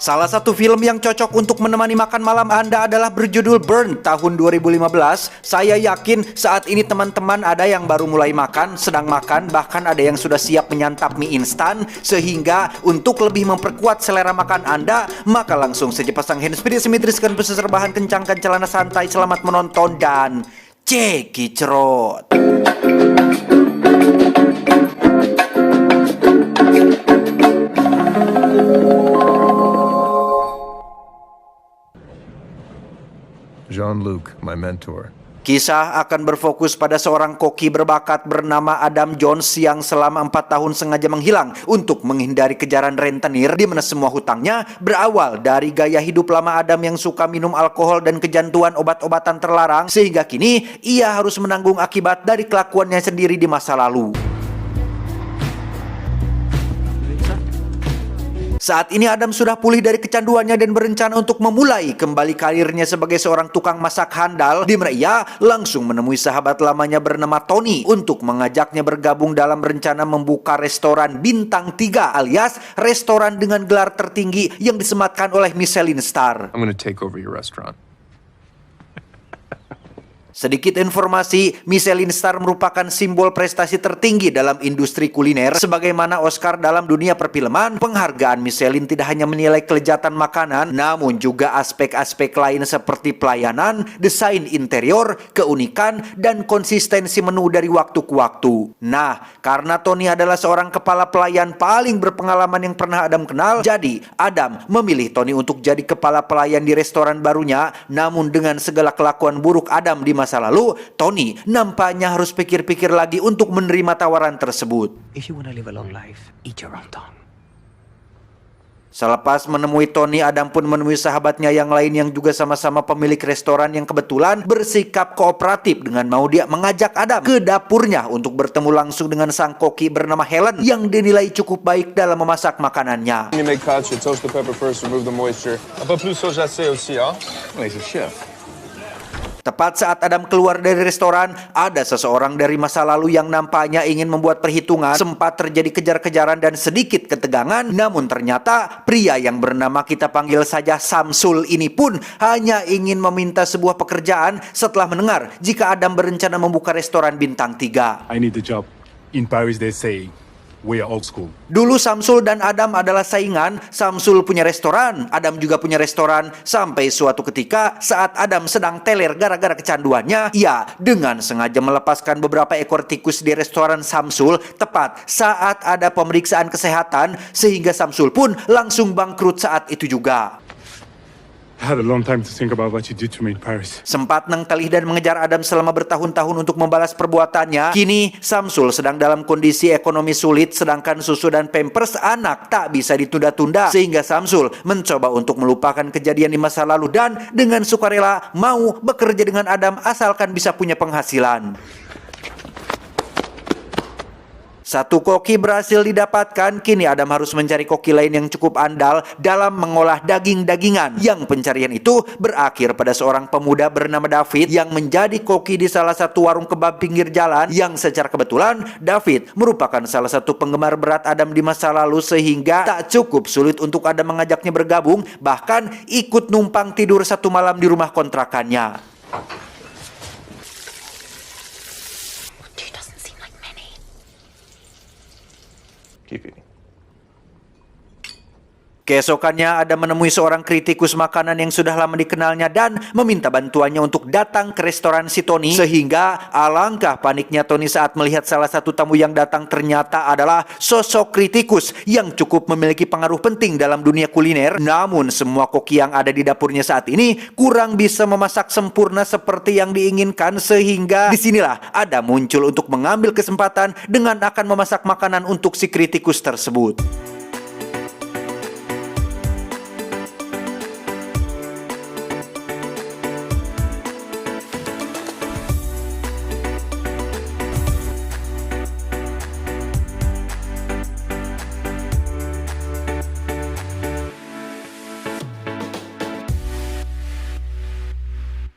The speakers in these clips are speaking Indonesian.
Salah satu film yang cocok untuk menemani makan malam Anda adalah berjudul Burn tahun 2015. Saya yakin saat ini teman-teman ada yang baru mulai makan, sedang makan, bahkan ada yang sudah siap menyantap mie instan. Sehingga untuk lebih memperkuat selera makan Anda, maka langsung saja pasang handsfree, simetriskan pesisir bahan, kencangkan celana santai, selamat menonton dan cekicrot. Jean-Luc, my mentor. Kisah akan berfokus pada seorang koki berbakat bernama Adam Jones yang selama 4 tahun sengaja menghilang untuk menghindari kejaran rentenir, di mana semua hutangnya berawal dari gaya hidup lama Adam yang suka minum alkohol dan kecanduan obat-obatan terlarang, sehingga kini ia harus menanggung akibat dari kelakuannya sendiri di masa lalu. Saat ini Adam sudah pulih dari kecanduannya dan berencana untuk memulai kembali karirnya sebagai seorang tukang masak handal, di mana ia langsung menemui sahabat lamanya bernama Tony untuk mengajaknya bergabung dalam rencana membuka restoran bintang 3 alias restoran dengan gelar tertinggi yang disematkan oleh Michelin Star. I'm gonna take over your restaurant. Sedikit informasi, Michelin Star merupakan simbol prestasi tertinggi dalam industri kuliner. Sebagaimana Oscar dalam dunia perfilman, penghargaan Michelin tidak hanya menilai kelezatan makanan, namun juga aspek-aspek lain seperti pelayanan, desain interior, keunikan, dan konsistensi menu dari waktu ke waktu. Nah, karena Tony adalah seorang kepala pelayan paling berpengalaman yang pernah Adam kenal, jadi Adam memilih Tony untuk jadi kepala pelayan di restoran barunya. Namun dengan segala kelakuan buruk Adam di masa lalu, Tony nampaknya harus pikir-pikir lagi untuk menerima tawaran tersebut. If you wanna live a long life, eat your own tongue. Selepas menemui Tony, Adam pun menemui sahabatnya yang lain yang juga sama-sama pemilik restoran yang kebetulan bersikap kooperatif dengan mau dia mengajak Adam ke dapurnya untuk bertemu langsung dengan sang koki bernama Helen yang dinilai cukup baik dalam memasak makanannya. You make cod, you toast the pepper first, remove the moisture. Un peu plus sojacé aussi, hein? Oh, he's a chef. Tepat saat Adam keluar dari restoran, ada seseorang dari masa lalu yang nampaknya ingin membuat perhitungan. Sempat terjadi kejar-kejaran dan sedikit ketegangan, namun ternyata pria yang bernama kita panggil saja Samsul ini pun hanya ingin meminta sebuah pekerjaan setelah mendengar jika Adam berencana membuka restoran bintang 3. I need the job. In Paris they say we are old school. Dulu Samsul dan Adam adalah saingan. Samsul punya restoran, Adam juga punya restoran. Sampai suatu ketika saat Adam sedang teler gara-gara kecanduannya, ia dengan sengaja melepaskan beberapa ekor tikus di restoran Samsul tepat saat ada pemeriksaan kesehatan, sehingga Samsul pun langsung bangkrut saat itu juga. I had a long time to think about what you did to me in Paris. Sempat nengkelih dan mengejar Adam selama bertahun-tahun untuk membalas perbuatannya. Kini Samsul sedang dalam kondisi ekonomi sulit, sedangkan susu dan pampers anak tak bisa ditunda-tunda, sehingga Samsul mencoba untuk melupakan kejadian di masa lalu dan dengan sukarela mau bekerja dengan Adam asalkan bisa punya penghasilan. Satu koki berhasil didapatkan, kini Adam harus mencari koki lain yang cukup andal dalam mengolah daging-dagingan. Yang pencarian itu berakhir pada seorang pemuda bernama David yang menjadi koki di salah satu warung kebab pinggir jalan, yang secara kebetulan David merupakan salah satu penggemar berat Adam di masa lalu, sehingga tak cukup sulit untuk Adam mengajaknya bergabung, bahkan ikut numpang tidur satu malam di rumah kontrakannya. Keep eating. Keesokannya Adam menemui seorang kritikus makanan yang sudah lama dikenalnya dan meminta bantuannya untuk datang ke restoran si Tony, sehingga alangkah paniknya Tony saat melihat salah satu tamu yang datang ternyata adalah sosok kritikus yang cukup memiliki pengaruh penting dalam dunia kuliner. Namun semua koki yang ada di dapurnya saat ini kurang bisa memasak sempurna seperti yang diinginkan, sehingga disinilah Adam muncul untuk mengambil kesempatan dengan akan memasak makanan untuk si kritikus tersebut.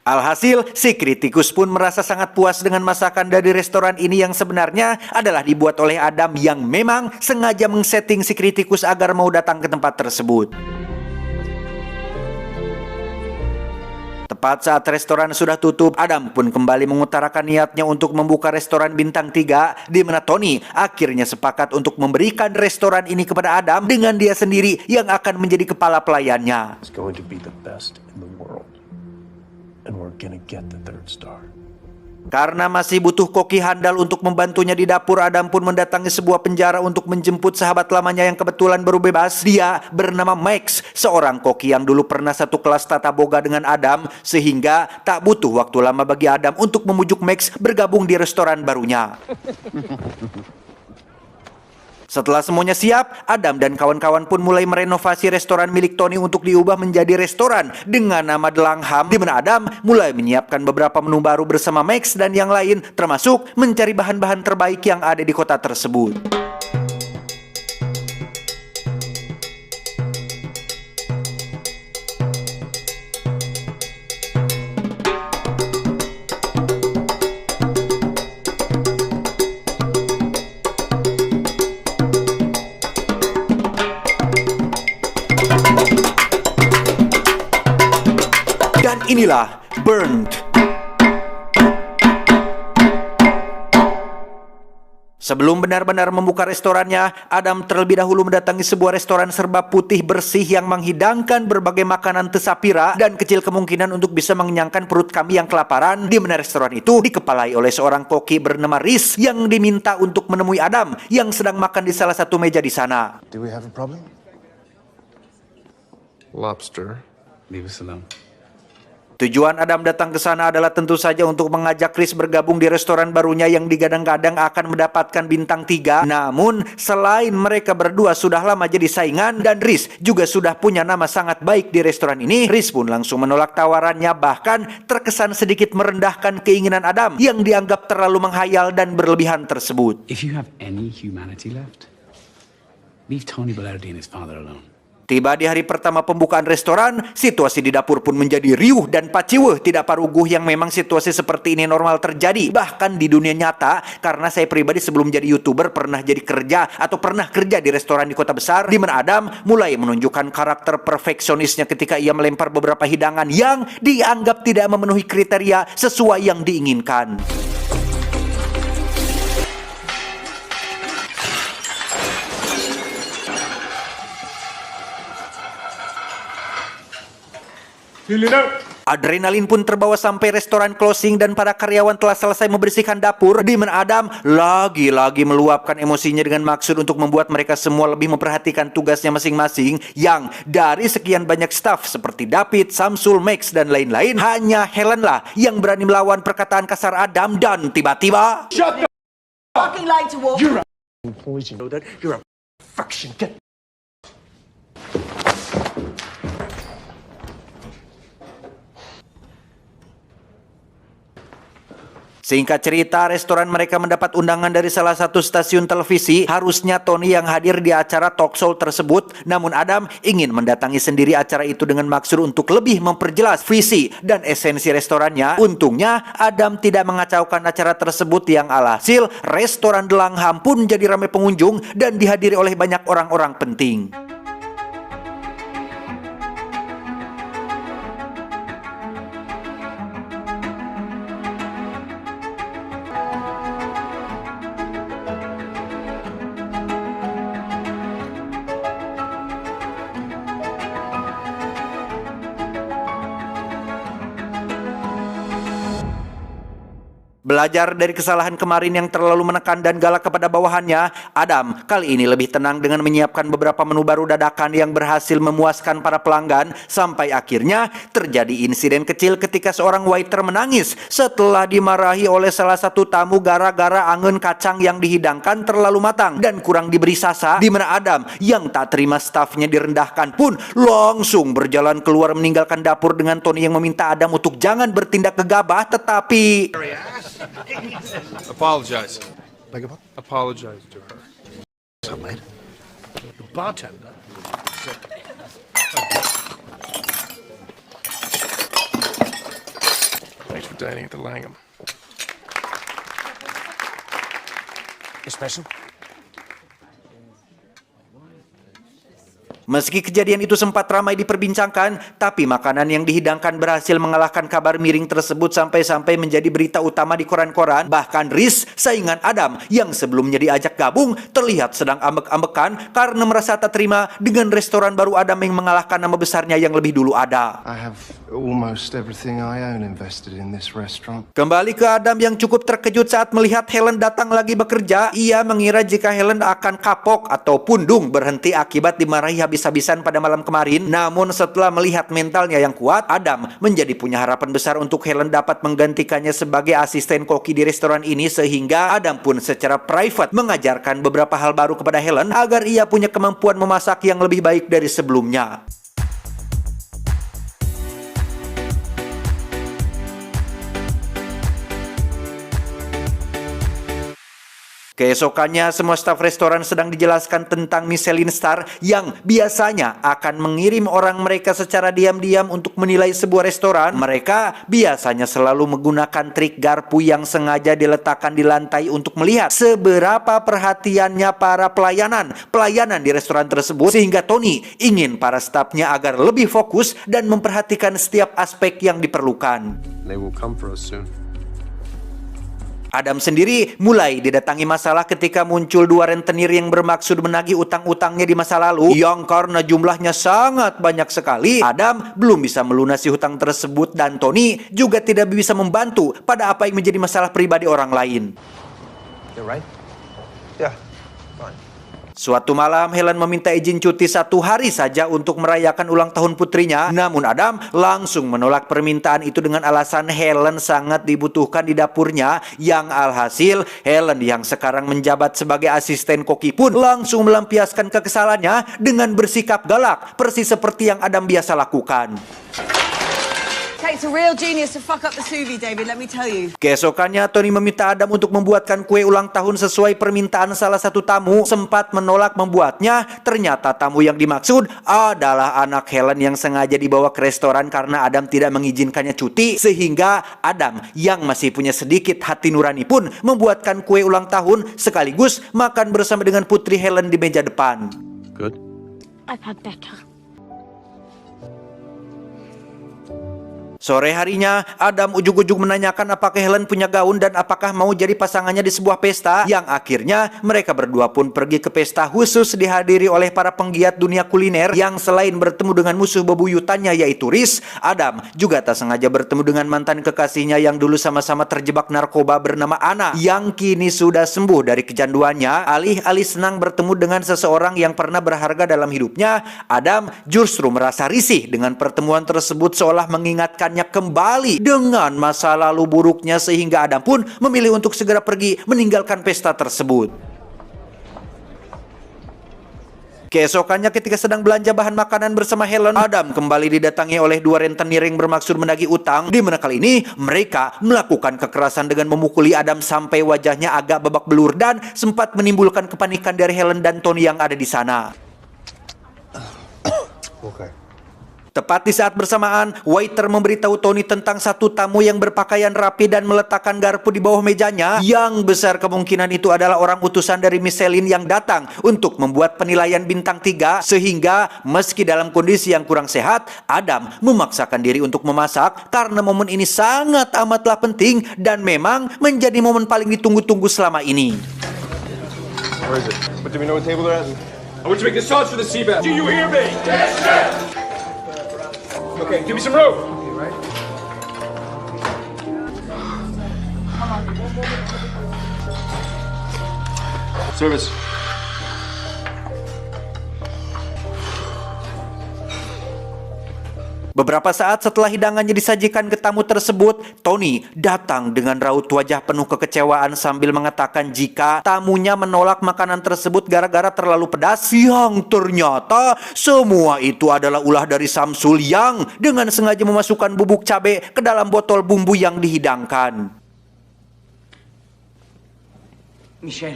Alhasil, si kritikus pun merasa sangat puas dengan masakan dari restoran ini yang sebenarnya adalah dibuat oleh Adam yang memang sengaja mengsetting si kritikus agar mau datang ke tempat tersebut. Tepat saat restoran sudah tutup, Adam pun kembali mengutarakan niatnya untuk membuka restoran bintang 3, di mana Tony akhirnya sepakat untuk memberikan restoran ini kepada Adam dengan dia sendiri yang akan menjadi kepala pelayannya. It's going to be the best in the world. And we're gonna get the 3rd star. Karena masih butuh koki handal untuk membantunya di dapur, Adam pun mendatangi sebuah penjara untuk menjemput sahabat lamanya yang kebetulan baru bebas. Dia bernama Max, seorang koki yang dulu pernah satu kelas tata boga dengan Adam, sehingga tak butuh waktu lama bagi Adam untuk memujuk Max bergabung di restoran barunya. Setelah semuanya siap, Adam dan kawan-kawan pun mulai merenovasi restoran milik Tony untuk diubah menjadi restoran dengan nama The Langham, di mana Adam mulai menyiapkan beberapa menu baru bersama Max dan yang lain, termasuk mencari bahan-bahan terbaik yang ada di kota tersebut. Dan inilah Burned. Sebelum benar-benar membuka restorannya, Adam terlebih dahulu mendatangi sebuah restoran serba putih bersih yang menghidangkan berbagai makanan tesapira dan kecil kemungkinan untuk bisa mengenyangkan perut kami yang kelaparan, di mana restoran itu dikepalai oleh seorang koki bernama Riz yang diminta untuk menemui Adam yang sedang makan di salah satu meja di sana. Do we have a problem? Lobster. Leave us alone. Tujuan Adam datang ke sana adalah tentu saja untuk mengajak Riz bergabung di restoran barunya yang digadang-gadang akan mendapatkan bintang 3. Namun, selain mereka berdua sudah lama jadi saingan dan Riz juga sudah punya nama sangat baik di restoran ini, Riz pun langsung menolak tawarannya, bahkan terkesan sedikit merendahkan keinginan Adam yang dianggap terlalu menghayal dan berlebihan tersebut. If you have any humanity left, leave Tony Balerdi and his father alone. Tiba di hari pertama pembukaan restoran, situasi di dapur pun menjadi riuh dan paciweh, tidak paruguh yang memang situasi seperti ini normal terjadi. Bahkan di dunia nyata, karena saya pribadi sebelum jadi YouTuber pernah jadi kerja atau pernah kerja di restoran di kota besar, di mana Adam mulai menunjukkan karakter perfeksionisnya ketika ia melempar beberapa hidangan yang dianggap tidak memenuhi kriteria sesuai yang diinginkan. Adrenalin pun terbawa sampai restoran closing dan para karyawan telah selesai membersihkan dapur, di mana Adam lagi-lagi meluapkan emosinya dengan maksud untuk membuat mereka semua lebih memperhatikan tugasnya masing-masing, yang dari sekian banyak staff seperti David, Samsul, Max, dan lain-lain, hanya Helen lah yang berani melawan perkataan kasar Adam dan tiba-tiba Fucking like to walk. You're a fraction. Get. Singkat cerita, restoran mereka mendapat undangan dari salah satu stasiun televisi. Harusnya Tony yang hadir di acara talk show tersebut, namun Adam ingin mendatangi sendiri acara itu dengan maksud untuk lebih memperjelas visi dan esensi restorannya. Untungnya, Adam tidak mengacaukan acara tersebut yang alhasil restoran The Langham pun jadi ramai pengunjung dan dihadiri oleh banyak orang-orang penting. Belajar dari kesalahan kemarin yang terlalu menekan dan galak kepada bawahannya, Adam kali ini lebih tenang dengan menyiapkan beberapa menu baru dadakan yang berhasil memuaskan para pelanggan, sampai akhirnya terjadi insiden kecil ketika seorang waiter menangis setelah dimarahi oleh salah satu tamu gara-gara angen kacang yang dihidangkan terlalu matang dan kurang diberi sasa, di mana Adam yang tak terima stafnya direndahkan pun langsung berjalan keluar meninggalkan dapur dengan Tony yang meminta Adam untuk jangan bertindak gegabah, tetapi Apologize. Beg your pardon? Apologize to her. The bartender said. Thanks for dining at the Langham. Espresso. Meski kejadian itu sempat ramai diperbincangkan, tapi makanan yang dihidangkan berhasil mengalahkan kabar miring tersebut sampai-sampai menjadi berita utama di koran-koran. Bahkan Riz, saingan Adam yang sebelumnya diajak gabung, terlihat sedang ambek-ambekan karena merasa tak terima dengan restoran baru Adam yang mengalahkan nama besarnya yang lebih dulu ada. I have almost everything I own invested in this restaurant. Kembali ke Adam yang cukup terkejut saat melihat Helen datang lagi bekerja. Ia mengira jika Helen akan kapok atau pundung berhenti akibat dimarahi habis-habisan pada malam kemarin. Namun setelah melihat mentalnya yang kuat, Adam menjadi punya harapan besar untuk Helen dapat menggantikannya sebagai asisten koki di restoran ini, sehingga Adam pun secara private mengajarkan beberapa hal baru kepada Helen agar ia punya kemampuan memasak yang lebih baik dari sebelumnya. Keesokannya, semua staf restoran sedang dijelaskan tentang Michelin Star yang biasanya akan mengirim orang mereka secara diam-diam untuk menilai sebuah restoran. Mereka biasanya selalu menggunakan trik garpu yang sengaja diletakkan di lantai untuk melihat seberapa perhatiannya para pelayanan di restoran tersebut, sehingga Tony ingin para stafnya agar lebih fokus dan memperhatikan setiap aspek yang diperlukan. They will come for us soon. Adam sendiri mulai didatangi masalah ketika muncul dua rentenir yang bermaksud menagih utang-utangnya di masa lalu, yang karena jumlahnya sangat banyak sekali, Adam belum bisa melunasi hutang tersebut dan Tony juga tidak bisa membantu pada apa yang menjadi masalah pribadi orang lain. You're right? Yeah, fine. Suatu malam, Helen meminta izin cuti 1 hari saja untuk merayakan ulang tahun putrinya. Namun Adam langsung menolak permintaan itu dengan alasan Helen sangat dibutuhkan di dapurnya. Yang alhasil, Helen yang sekarang menjabat sebagai asisten koki pun langsung melampiaskan kekesalannya dengan bersikap galak, persis seperti yang Adam biasa lakukan. Takes a real genius to fuck up the sous vide, David, let me tell you. Keesokannya, Tony meminta Adam untuk membuatkan kue ulang tahun sesuai permintaan salah satu tamu. Sempat menolak membuatnya, ternyata tamu yang dimaksud adalah anak Helen yang sengaja dibawa ke restoran karena Adam tidak mengizinkannya cuti. Sehingga Adam yang masih punya sedikit hati nurani pun membuatkan kue ulang tahun sekaligus makan bersama dengan putri Helen di meja depan. Good. I've had better. Sore harinya, Adam ujug-ujug menanyakan apakah Helen punya gaun dan apakah mau jadi pasangannya di sebuah pesta, yang akhirnya mereka berdua pun pergi ke pesta khusus dihadiri oleh para penggiat dunia kuliner yang selain bertemu dengan musuh bebuyutannya yaitu Riz, Adam juga tak sengaja bertemu dengan mantan kekasihnya yang dulu sama-sama terjebak narkoba bernama Anna, yang kini sudah sembuh dari kecanduannya. Alih-alih senang bertemu dengan seseorang yang pernah berharga dalam hidupnya, Adam justru merasa risih dengan pertemuan tersebut, seolah mengingatkan kembali dengan masa lalu buruknya, sehingga Adam pun memilih untuk segera pergi meninggalkan pesta tersebut. Keesokannya ketika sedang belanja bahan makanan bersama Helen, Adam kembali didatangi oleh dua rentenir yang bermaksud menagih utang, di mana kali ini mereka melakukan kekerasan dengan memukuli Adam sampai wajahnya agak babak belur dan sempat menimbulkan kepanikan dari Helen dan Tony yang ada di sana. Okay. Tepat di saat bersamaan, waiter memberitahu Tony tentang satu tamu yang berpakaian rapi dan meletakkan garpu di bawah mejanya, yang besar kemungkinan itu adalah orang utusan dari Michelin yang datang untuk membuat penilaian bintang 3, sehingga meski dalam kondisi yang kurang sehat, Adam memaksakan diri untuk memasak karena momen ini sangat amatlah penting dan memang menjadi momen paling ditunggu-tunggu selama ini. Where is it? But do we know what table they're at? I want to make the sauce for the sea bass. Do you hear me? Yes, sir! Okay, give me some rope. Service. Beberapa saat setelah hidangannya disajikan ke tamu tersebut, Tony datang dengan raut wajah penuh kekecewaan sambil mengatakan jika tamunya menolak makanan tersebut gara-gara terlalu pedas, yang ternyata semua itu adalah ulah dari Samsul yang dengan sengaja memasukkan bubuk cabai ke dalam botol bumbu yang dihidangkan. Michelle.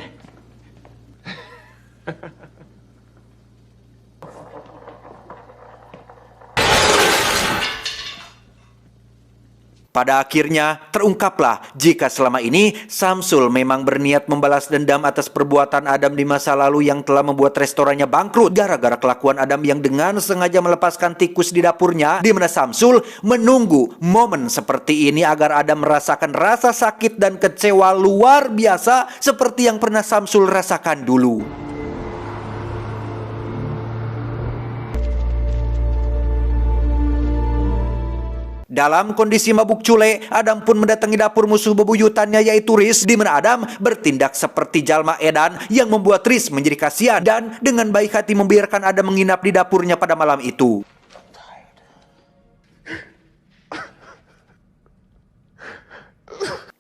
Pada akhirnya, terungkaplah jika selama ini Samsul memang berniat membalas dendam atas perbuatan Adam di masa lalu yang telah membuat restorannya bangkrut gara-gara kelakuan Adam yang dengan sengaja melepaskan tikus di dapurnya, di mana Samsul menunggu momen seperti ini agar Adam merasakan rasa sakit dan kecewa luar biasa seperti yang pernah Samsul rasakan dulu. Dalam kondisi mabuk cule, Adam pun mendatangi dapur musuh bebuyutannya yaitu Riz, di mana Adam bertindak seperti jalma edan yang membuat Riz menjadi kasihan dan dengan baik hati membiarkan Adam menginap di dapurnya pada malam itu.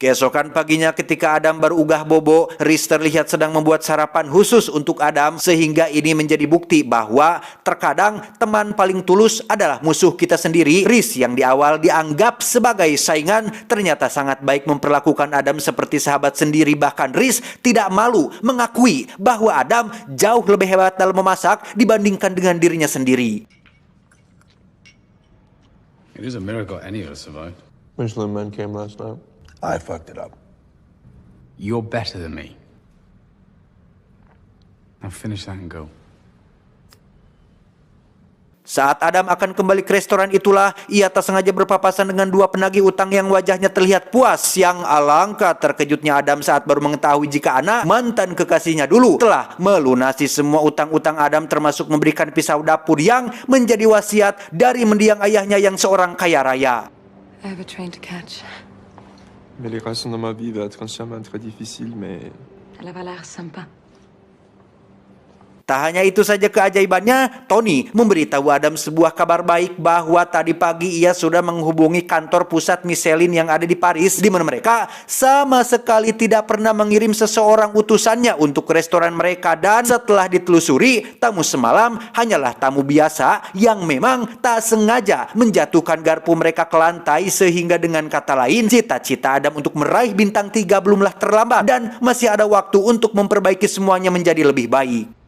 Keesokan paginya ketika Adam baru ugah bobo, Riz terlihat sedang membuat sarapan khusus untuk Adam sehingga ini menjadi bukti bahwa terkadang teman paling tulus adalah musuh kita sendiri. Riz yang di awal dianggap sebagai saingan ternyata sangat baik memperlakukan Adam seperti sahabat sendiri, bahkan Riz tidak malu mengakui bahwa Adam jauh lebih hebat dalam memasak dibandingkan dengan dirinya sendiri. It is a miracle any of us survived. Michelin Man came last night. I fucked it up. You're better than me. Now finish that and go. Saat Adam akan kembali ke restoran itulah ia tak sengaja berpapasan dengan dua penagih utang yang wajahnya terlihat puas. Yang alangkah terkejutnya Adam saat baru mengetahui jika Ana, mantan kekasihnya dulu, telah melunasi semua utang-utang Adam, termasuk memberikan pisau dapur yang menjadi wasiat dari mendiang ayahnya yang seorang kaya raya. I have a train to catch. Mais les relations dans ma vie vont être entièrement très difficiles, mais Elle avait l'air sympa. Tak hanya itu saja keajaibannya, Tony memberitahu Adam sebuah kabar baik bahwa tadi pagi ia sudah menghubungi kantor pusat Michelin yang ada di Paris, di mana mereka sama sekali tidak pernah mengirim seseorang utusannya untuk ke restoran mereka, dan setelah ditelusuri, tamu semalam hanyalah tamu biasa yang memang tak sengaja menjatuhkan garpu mereka ke lantai, sehingga dengan kata lain, cita-cita Adam untuk meraih bintang 3 belumlah terlambat dan masih ada waktu untuk memperbaiki semuanya menjadi lebih baik.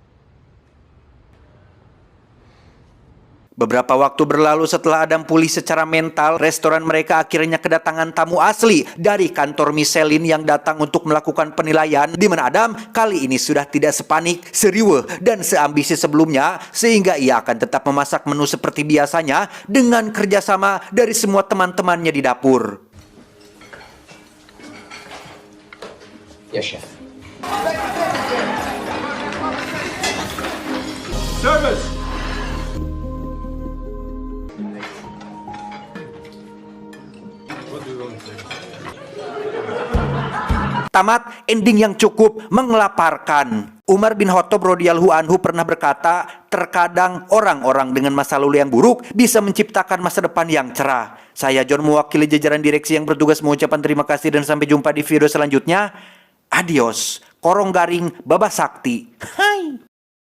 Beberapa waktu berlalu setelah Adam pulih secara mental, restoran mereka akhirnya kedatangan tamu asli dari kantor Michelin yang datang untuk melakukan penilaian, di mana Adam kali ini sudah tidak sepanik, seriweh, dan seambisi sebelumnya, sehingga ia akan tetap memasak menu seperti biasanya dengan kerjasama dari semua teman-temannya di dapur. Yes, chef. Service! Tamat ending yang cukup mengelaparkan. Umar bin Khattab radhiyallahu anhu pernah berkata, terkadang orang-orang dengan masa lalu yang buruk bisa menciptakan masa depan yang cerah. Saya John, mewakili jajaran direksi yang bertugas, mengucapkan terima kasih dan sampai jumpa di video selanjutnya. Adios. Korong garing Baba Sakti. Hai.